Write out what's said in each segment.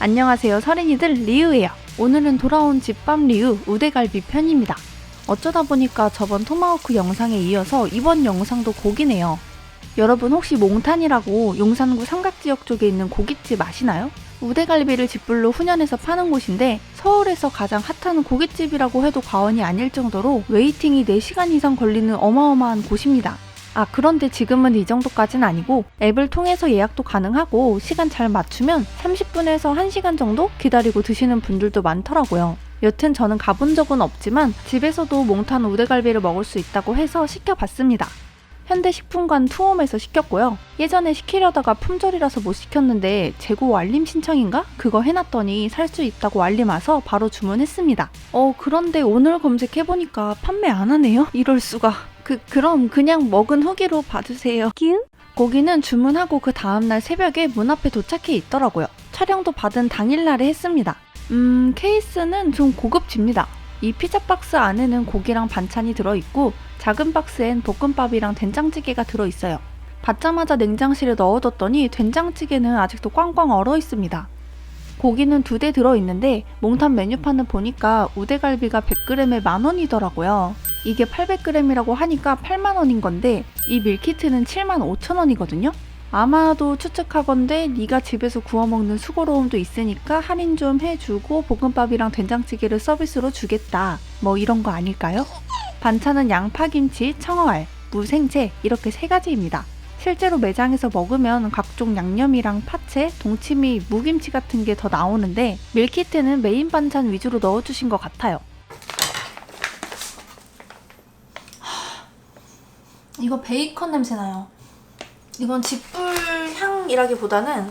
안녕하세요 설인이들 리우예요. 오늘은 돌아온 집밥 리우 우대갈비 편입니다. 어쩌다 보니까 저번 토마호크 영상에 이어서 이번 영상도 고기네요. 여러분 혹시 몽탄이라고 용산구 삼각지역 쪽에 있는 고깃집 아시나요? 우대갈비를 집불로 훈연해서 파는 곳인데 서울에서 가장 핫한 고깃집이라고 해도 과언이 아닐 정도로 웨이팅이 4시간 이상 걸리는 어마어마한 곳입니다. 그런데 지금은 이 정도까진 아니고 앱을 통해서 예약도 가능하고 시간 잘 맞추면 30분에서 1시간 정도 기다리고 드시는 분들도 많더라고요. 여튼 저는 가본 적은 없지만 집에서도 몽탄 우대갈비를 먹을 수 있다고 해서 시켜봤습니다. 현대식품관 투홈에서 시켰고요. 예전에 시키려다가 품절이라서 못 시켰는데 재고 알림 신청인가? 그거 해놨더니 살 수 있다고 알림 와서 바로 주문했습니다. 그런데 오늘 검색해보니까 판매 안 하네요? 이럴 수가. 그럼 그냥 먹은 후기로 봐주세요. 고기는 주문하고 그 다음날 새벽에 문 앞에 도착해 있더라고요. 촬영도 받은 당일날에 했습니다. 케이스는 좀 고급집니다. 이 피자 박스 안에는 고기랑 반찬이 들어있고 작은 박스엔 볶음밥이랑 된장찌개가 들어있어요. 받자마자 냉장실에 넣어뒀더니 된장찌개는 아직도 꽝꽝 얼어있습니다. 고기는 2대 들어있는데 몽탄 메뉴판을 보니까 우대갈비가 100g에 10,000원이더라고요. 이게 800g이라고 하니까 80,000원인 건데 이 밀키트는 75,000원이거든요. 아마도 추측하건대 네가 집에서 구워 먹는 수고로움도 있으니까 할인 좀 해주고 볶음밥이랑 된장찌개를 서비스로 주겠다. 뭐 이런 거 아닐까요? 반찬은 양파김치, 청어알, 무생채 이렇게 3가지입니다. 실제로 매장에서 먹으면 각종 양념이랑 파채, 동치미, 무김치 같은 게 더 나오는데 밀키트는 메인 반찬 위주로 넣어주신 것 같아요. 이거 베이컨 냄새 나요. 이건 집불 향이라기보다는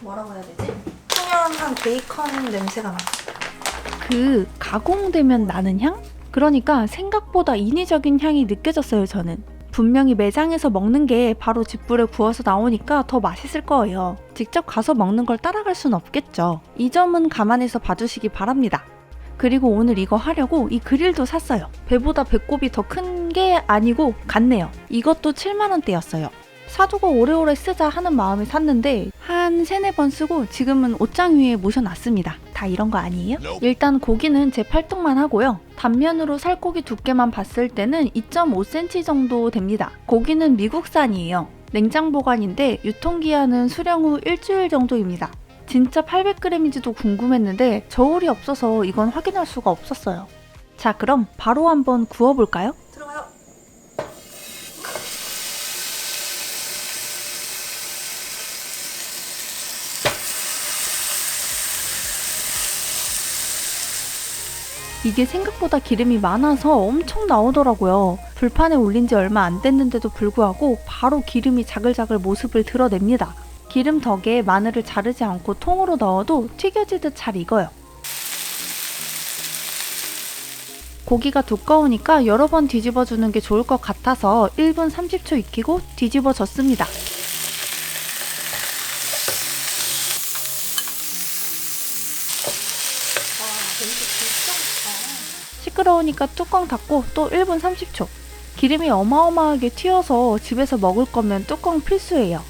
뭐라고 해야 되지? 청량한 베이컨 냄새가 나요. 가공되면 나는 향? 그러니까 생각보다 인위적인 향이 느껴졌어요, 저는. 분명히 매장에서 먹는 게 바로 집불에 구워서 나오니까 더 맛있을 거예요. 직접 가서 먹는 걸 따라갈 순 없겠죠. 이 점은 감안해서 봐주시기 바랍니다. 그리고 오늘 이거 하려고 이 그릴도 샀어요. 배보다 배꼽이 더 큰 게 아니고 같네요. 이것도 70,000원대였어요. 사두고 오래오래 쓰자 하는 마음에 샀는데 한 3-4번 쓰고 지금은 옷장 위에 모셔놨습니다. 다 이런 거 아니에요? 일단 고기는 제 팔뚝만 하고요. 단면으로 살코기 두께만 봤을 때는 2.5cm 정도 됩니다. 고기는 미국산이에요. 냉장 보관인데 유통기한은 수령 후 일주일 정도입니다. 진짜 800g인지도 궁금했는데 저울이 없어서 이건 확인할 수가 없었어요. 자, 그럼 바로 한번 구워볼까요? 들어가요. 이게 생각보다 기름이 많아서 엄청 나오더라고요. 불판에 올린 지 얼마 안 됐는데도 불구하고 바로 기름이 자글자글 모습을 드러냅니다. 기름 덕에 마늘을 자르지 않고 통으로 넣어도 튀겨지듯 잘 익어요. 고기가 두꺼우니까 여러 번 뒤집어주는 게 좋을 것 같아서 1분 30초 익히고 뒤집어졌습니다. 시끄러우니까 뚜껑 닫고 또 1분 30초. 기름이 어마어마하게 튀어서 집에서 먹을 거면 뚜껑 필수예요.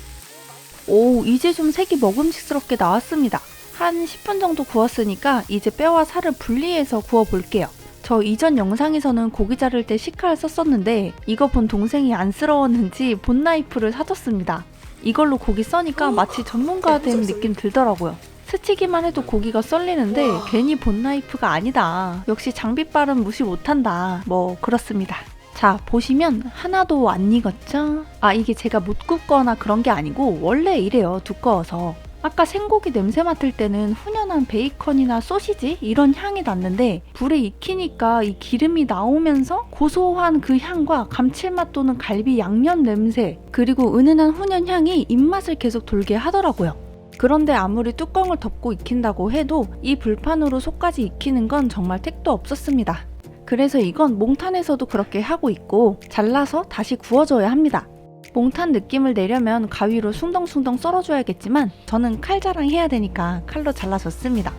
이제 좀 색이 먹음직스럽게 나왔습니다. 한 10분 정도 구웠으니까 이제 뼈와 살을 분리해서 구워볼게요. 저 이전 영상에서는 고기 자를 때 시칼 썼었는데 이거 본 동생이 안쓰러웠는지 본나이프를 사줬습니다. 이걸로 고기 써니까 마치 전문가 된 느낌 들더라고요. 스치기만 해도 고기가 썰리는데 괜히 본나이프가 아니다. 역시 장비빨은 무시 못한다. 뭐 그렇습니다. 자, 보시면 하나도 안 익었죠? 이게 제가 못 굽거나 그런 게 아니고 원래 이래요, 두꺼워서. 아까 생고기 냄새 맡을 때는 훈연한 베이컨이나 소시지 이런 향이 났는데 불에 익히니까 이 기름이 나오면서 고소한 그 향과 감칠맛 도는 갈비 양념 냄새 그리고 은은한 훈연 향이 입맛을 계속 돌게 하더라고요. 그런데 아무리 뚜껑을 덮고 익힌다고 해도 이 불판으로 속까지 익히는 건 정말 택도 없었습니다. 그래서 이건 몽탄에서도 그렇게 하고 있고 잘라서 다시 구워줘야 합니다. 몽탄 느낌을 내려면 가위로 숭덩숭덩 썰어줘야겠지만 저는 칼자랑 해야 되니까 칼로 잘라줬습니다.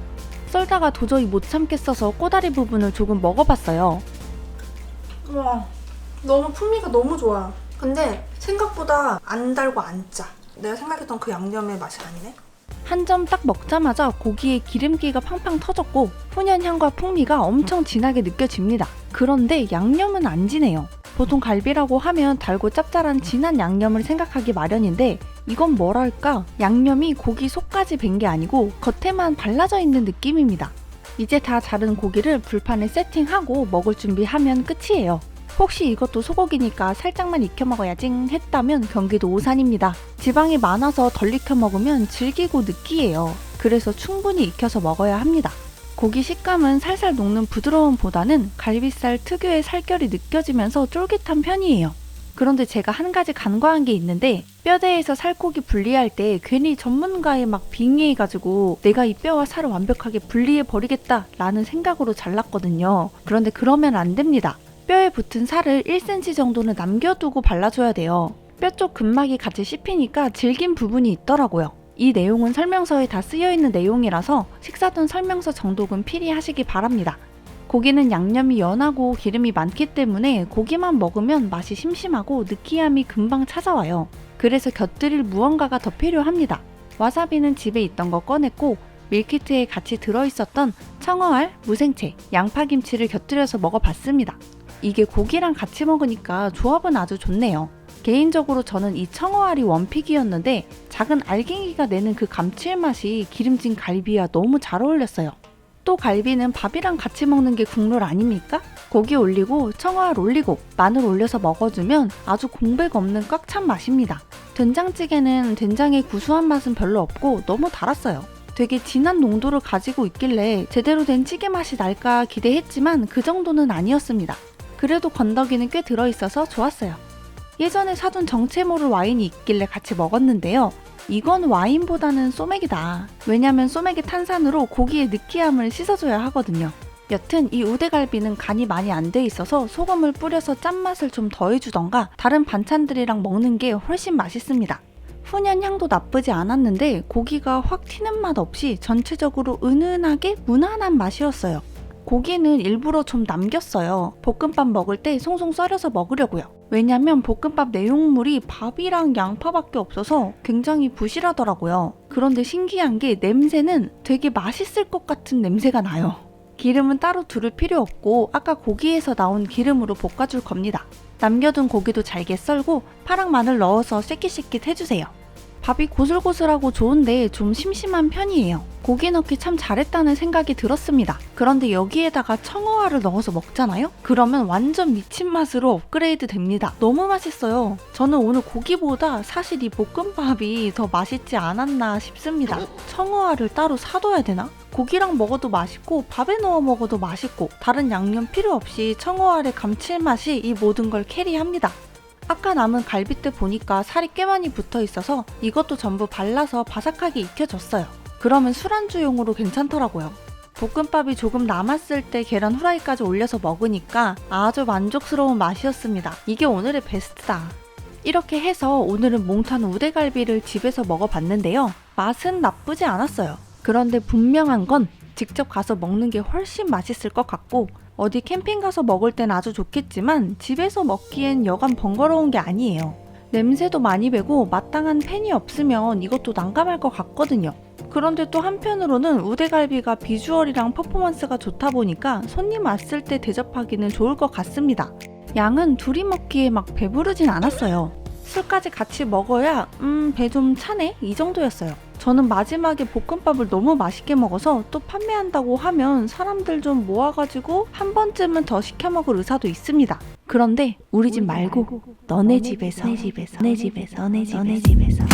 썰다가 도저히 못 참겠어서 꼬다리 부분을 조금 먹어봤어요. 와, 너무 풍미가 너무 좋아요. 근데 생각보다 안 달고 안 짜. 내가 생각했던 그 양념의 맛이 아니네. 한 점 딱 먹자마자 고기에 기름기가 팡팡 터졌고 훈연향과 풍미가 엄청 진하게 느껴집니다. 그런데 양념은 안 진해요. 보통 갈비라고 하면 달고 짭짤한 진한 양념을 생각하기 마련인데 이건 뭐랄까, 양념이 고기 속까지 밴 게 아니고 겉에만 발라져 있는 느낌입니다. 이제 다 자른 고기를 불판에 세팅하고 먹을 준비하면 끝이에요. 혹시 이것도 소고기니까 살짝만 익혀 먹어야지 했다면 경기도 오산입니다. 지방이 많아서 덜 익혀 먹으면 질기고 느끼해요. 그래서 충분히 익혀서 먹어야 합니다. 고기 식감은 살살 녹는 부드러움보다는 갈비살 특유의 살결이 느껴지면서 쫄깃한 편이에요. 그런데 제가 한 가지 간과한 게 있는데 뼈대에서 살코기 분리할 때 괜히 전문가에 막 빙의해가지고 내가 이 뼈와 살을 완벽하게 분리해버리겠다 라는 생각으로 잘랐거든요. 그런데 그러면 안 됩니다. 뼈에 붙은 살을 1cm 정도는 남겨두고 발라줘야 돼요. 뼈 쪽 근막이 같이 씹히니까 질긴 부분이 있더라고요. 이 내용은 설명서에 다 쓰여있는 내용이라서 식사돈 설명서 정도는 필히 바랍니다. 고기는 양념이 연하고 기름이 많기 때문에 고기만 먹으면 맛이 심심하고 느끼함이 금방 찾아와요. 그래서 곁들일 무언가가 더 필요합니다. 와사비는 집에 있던 거 꺼냈고 밀키트에 같이 들어있었던 청어알, 무생채, 양파김치를 곁들여서 먹어봤습니다. 이게 고기랑 같이 먹으니까 조합은 아주 좋네요. 개인적으로 저는 이 청어알이 원픽이었는데 작은 알갱이가 내는 그 감칠맛이 기름진 갈비와 너무 잘 어울렸어요. 또 갈비는 밥이랑 같이 먹는 게 국룰 아닙니까? 고기 올리고 청어알 올리고 마늘 올려서 먹어주면 아주 공백 없는 꽉 찬 맛입니다. 된장찌개는 된장의 구수한 맛은 별로 없고 너무 달았어요. 되게 진한 농도를 가지고 있길래 제대로 된 찌개 맛이 날까 기대했지만 그 정도는 아니었습니다. 그래도 건더기는 꽤 들어있어서 좋았어요. 예전에 사둔 정체 모를 와인이 있길래 같이 먹었는데요. 이건 와인보다는 소맥이다. 왜냐면 소맥의 탄산으로 고기의 느끼함을 씻어줘야 하거든요. 여튼 이 우대갈비는 간이 많이 안 돼 있어서 소금을 뿌려서 짠맛을 좀 더해주던가 다른 반찬들이랑 먹는 게 훨씬 맛있습니다. 훈연 향도 나쁘지 않았는데 고기가 확 튀는 맛 없이 전체적으로 은은하게 무난한 맛이었어요. 고기는 일부러 좀 남겼어요. 볶음밥 먹을 때 송송 썰여서 먹으려고요. 왜냐면 볶음밥 내용물이 밥이랑 양파밖에 없어서 굉장히 부실하더라고요. 그런데 신기한 게 냄새는 되게 맛있을 것 같은 냄새가 나요. 기름은 따로 두를 필요 없고 아까 고기에서 나온 기름으로 볶아줄 겁니다. 남겨둔 고기도 잘게 썰고 파랑 마늘 넣어서 새깃새깃 해주세요. 밥이 고슬고슬하고 좋은데 좀 심심한 편이에요. 고기 넣기 참 잘했다는 생각이 들었습니다. 그런데 여기에다가 청어알을 넣어서 먹잖아요? 그러면 완전 미친 맛으로 업그레이드 됩니다. 너무 맛있어요. 저는 오늘 고기보다 사실 이 볶음밥이 더 맛있지 않았나 싶습니다. 청어알을 따로 사둬야 되나? 고기랑 먹어도 맛있고 밥에 넣어 먹어도 맛있고 다른 양념 필요 없이 청어알의 감칠맛이 이 모든 걸 캐리합니다. 아까 남은 갈비뼈 보니까 살이 꽤 많이 붙어 있어서 이것도 전부 발라서 바삭하게 익혀줬어요. 그러면 술안주용으로 괜찮더라고요. 볶음밥이 조금 남았을 때 계란 후라이까지 올려서 먹으니까 아주 만족스러운 맛이었습니다. 이게 오늘의 베스트다. 이렇게 해서 오늘은 몽탄 우대갈비를 집에서 먹어봤는데요. 맛은 나쁘지 않았어요. 그런데 분명한 건 직접 가서 먹는 게 훨씬 맛있을 것 같고 어디 캠핑 가서 먹을 땐 아주 좋겠지만 집에서 먹기엔 여간 번거로운 게 아니에요. 냄새도 많이 배고 마땅한 팬이 없으면 이것도 난감할 것 같거든요. 그런데 또 한편으로는 우대갈비가 비주얼이랑 퍼포먼스가 좋다 보니까 손님 왔을 때 대접하기는 좋을 것 같습니다. 양은 둘이 먹기에 막 배부르진 않았어요. 술까지 같이 먹어야 배 좀 차네? 이 정도였어요. 저는 마지막에 볶음밥을 너무 맛있게 먹어서 또 판매한다고 하면 사람들 좀 모아가지고 한 번쯤은 더 시켜 먹을 의사도 있습니다. 그런데 우리 집 말고 너네 집에서, 내 집에서